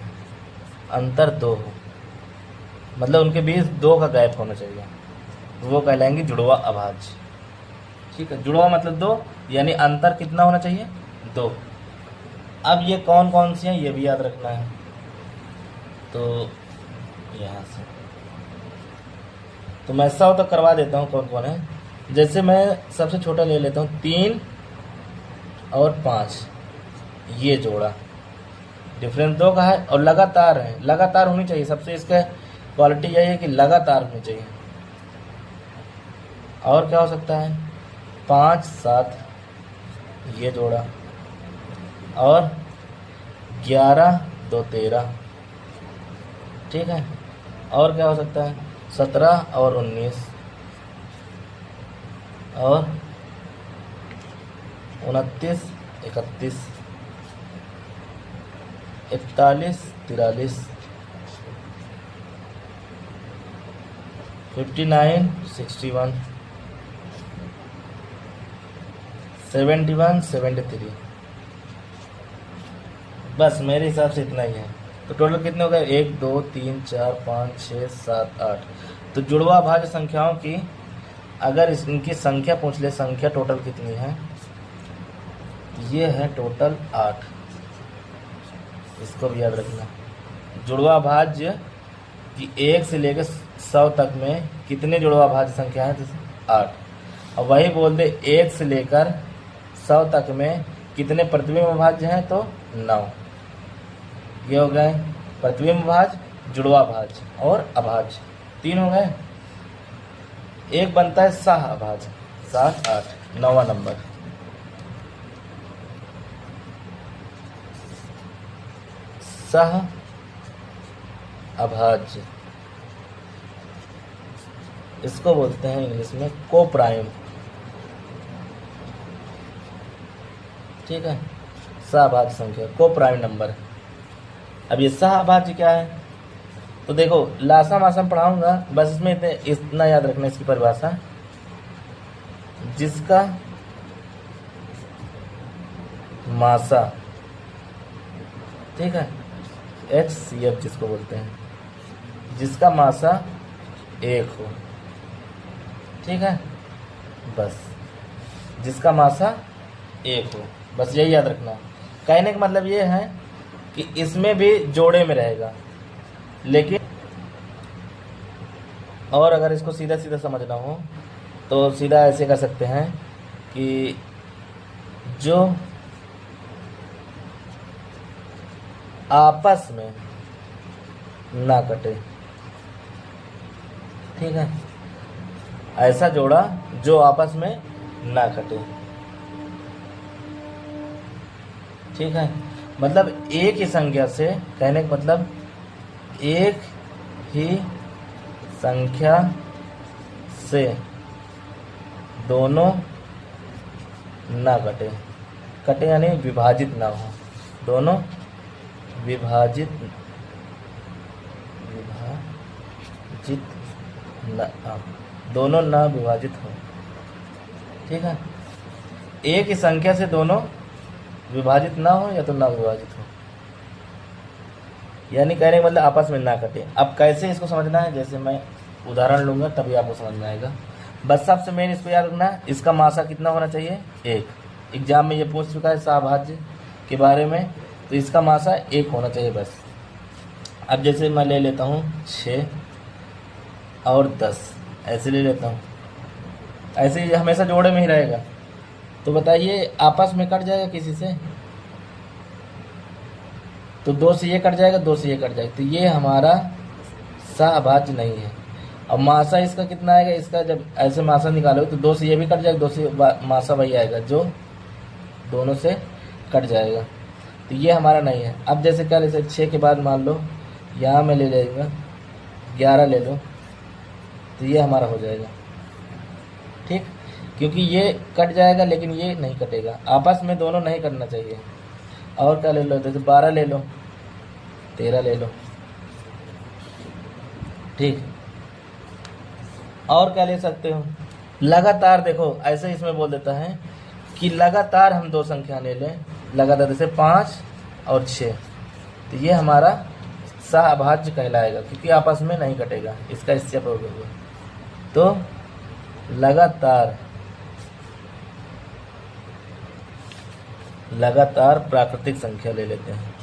अंतर 2 हो, मतलब उनके बीच 2 का गैप होना चाहिए, वो कहलाएंगे जुड़वा अभाज्य, ठीक है। जुड़वा मतलब 2, यानी अंतर कितना होना चाहिए 2। अब ये कौन कौन सी हैं ये भी याद रखना है। तो यहाँ से तो मैं 100 तक करवा देता हूँ कौन कौन है। जैसे मैं सबसे छोटा ले लेता हूँ, 3 और 5, ये जोड़ा डिफरेंस 2 का है और लगातार है, लगातार होनी चाहिए। सबसे इसका क्वालिटी यही है कि लगातार होनी चाहिए। और क्या हो सकता है 5 7, ये जोड़ा, और 11 2 13, ठीक है। और क्या हो सकता है 17 और 19, और 29 31, 41 43, 59 61, 71 73। बस मेरे हिसाब से इतना ही है। तो टोटल कितने हो गए 1 2 3 4 5 6 7 8। तो जुड़वा अभाज्य संख्याओं की अगर इनकी संख्या पूछ ले, संख्या टोटल कितनी है, ये है टोटल 8, इसको भी याद रखना। जुड़वा अभाज्य कि 1 से लेकर 100 तक में कितने जुड़वा अभाज्य संख्या है, तो 8। और वही बोल दे 1 से लेकर 100 तक में कितने प्रतिबिंब अभाज्य हैं, तो 9। ये हो गए प्रतिबिंब अभाज्य, जुड़वा अभाज्य और अभाज्य, 3 हो गए। एक बनता है सह अभाज्य, 7 8, 9वां नंबर। सह अभाज्य, इसको बोलते हैं इंग्लिश में को प्राइम। ठीक है, सहअभाज्य संख्या को प्राइम नंबर। अब ये सहअभाज्य क्या है, तो देखो लासा मासा पढ़ाऊंगा, बस इसमें इतना याद रखना इसकी परिभाषा, जिसका मासा, ठीक है, HCF जिसको बोलते हैं, जिसका मासा 1 हो। ठीक है, बस जिसका मासा 1 हो, बस यही याद रखना। कहने का मतलब ये है कि इसमें भी जोड़े में रहेगा, लेकिन और अगर इसको सीधा सीधा समझना हो तो सीधा ऐसे कर सकते हैं कि जो आपस में ना कटे, ठीक है, ऐसा जोड़ा जो आपस में ना कटे। ठीक है, मतलब एक ही संख्या से, कहने का मतलब एक ही संख्या से दोनों ना कटे, कटे यानी विभाजित ना हो, दोनों विभाजित न, दोनों ना विभाजित हो। ठीक है, एक ही संख्या से दोनों विभाजित ना हो या तो ना विभाजित हो, यानी कहने का मतलब आपस में ना कटे। अब कैसे इसको समझना है, जैसे मैं उदाहरण लूंगा तभी आपको समझ में आएगा। बस सबसे मेन इसको याद रखना है, इसका मासा कितना होना चाहिए 1। एग्जाम में ये पूछ चुका है सहअभाज्य के बारे में, तो इसका मासा 1 होना चाहिए बस। अब जैसे मैं ले लेता हूँ 6 और 10, ऐसे ले लेता हूँ, ऐसे ही हमेशा जोड़े में ही रहेगा। तो बताइए आपस में कट जाएगा किसी से, तो 2 से ये कट जाएगा, 2 से ये कट जाएगा, तो ये हमारा सहअभाज्य नहीं है। अब मासा इसका कितना आएगा, इसका जब ऐसे मासा निकालो तो 2 से ये भी कट जाएगा, 2 से मासा वही आएगा जो दोनों से कट जाएगा, तो ये हमारा नहीं है। अब जैसे क्या ले सकते, 6 के बाद मान लो यहाँ में ले लेगा 11 ले लो, तो ये हमारा हो जाएगा। ठीक, क्योंकि ये कट जाएगा लेकिन ये नहीं कटेगा, आपस में दोनों नहीं करना चाहिए। और क्या ले लो, जैसे 12 ले लो, 13 ले लो। ठीक, और क्या ले सकते हो, लगातार देखो ऐसे इसमें बोल देता है कि लगातार हम 2 संख्या ले लें, लगातार जैसे 5 और 6, तो ये हमारा सहअभाज्य कहलाएगा क्योंकि आपस में नहीं कटेगा, इसका स्टेप हो गया। तो लगातार प्राकृतिक संख्या ले लेते हैं,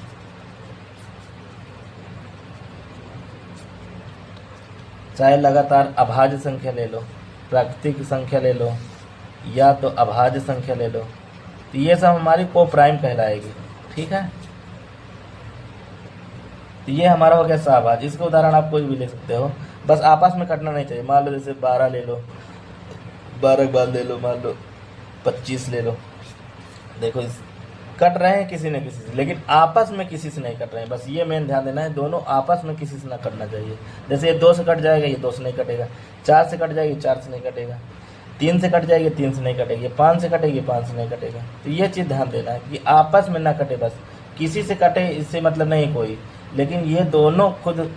चाहे लगातार अभाज्य संख्या ले लो, प्राकृतिक संख्या ले लो, या तो अभाज्य संख्या ले लो, तो ये सब हमारी को प्राइम कहलाएगी। ठीक है, तो ये हमारा हो गया सहअभाज्य। इसका उदाहरण आप कोई भी ले सकते हो, बस आपस में कटना नहीं चाहिए। मान लो जैसे 12 ले लो, 12 के बाद ले लो मान लो 25 ले लो, देखो इस कट रहे हैं किसी न किसी से, लेकिन आपस में किसी से नहीं कट रहे हैं, बस ये मेन ध्यान देना है, दोनों आपस में किसी से ना कटना चाहिए। जैसे ये 2 से कट जाएगा, ये 2 से नहीं कटेगा, 4 से कट जाएगी, 4 से नहीं कटेगा, 3 से कट जाएगी, 3 से नहीं कटेगी, 5 से कटेगी, 5 से नहीं कटेगा। तो ये चीज़ ध्यान देना है कि आपस में ना कटे, बस किसी से कटे इससे मतलब नहीं कोई, लेकिन ये दोनों खुद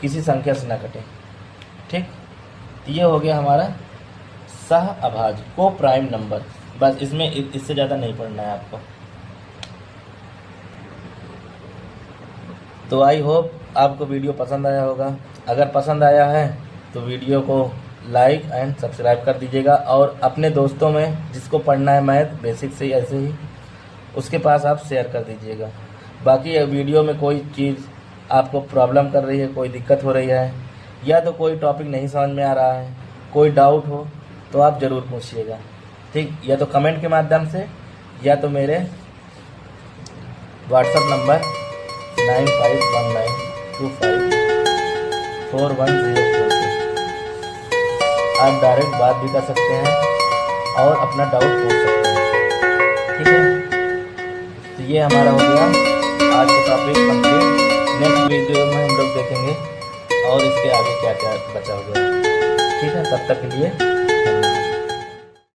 किसी संख्या से ना कटे। ठीक, तो ये हो गया हमारा सहअभाज्य को प्राइम नंबर। बस इसमें इससे ज़्यादा नहीं पढ़ना है आपको। तो आई होप आपको वीडियो पसंद आया होगा। अगर पसंद आया है तो वीडियो को लाइक एंड सब्सक्राइब कर दीजिएगा, और अपने दोस्तों में जिसको पढ़ना है मैथ बेसिक से ऐसे ही, उसके पास आप शेयर कर दीजिएगा। बाकी वीडियो में कोई चीज़ आपको प्रॉब्लम कर रही है, कोई दिक्कत हो रही है, या तो कोई टॉपिक नहीं समझ में आ रहा है, कोई डाउट हो तो आप ज़रूर पूछिएगा। ठीक, या तो कमेंट के माध्यम से, या तो मेरे व्हाट्सएप नंबर 9519254104 पे। आप डायरेक्ट बात भी कर सकते हैं और अपना डाउट पूछ सकते हैं। ठीक है, तो ये हमारा हो गया आज का टॉपिक कंप्लीट। नेक्स्ट वीडियो में हम लोग देखेंगे और इसके आगे क्या क्या बचा हुआ है। ठीक है, तब तक के लिए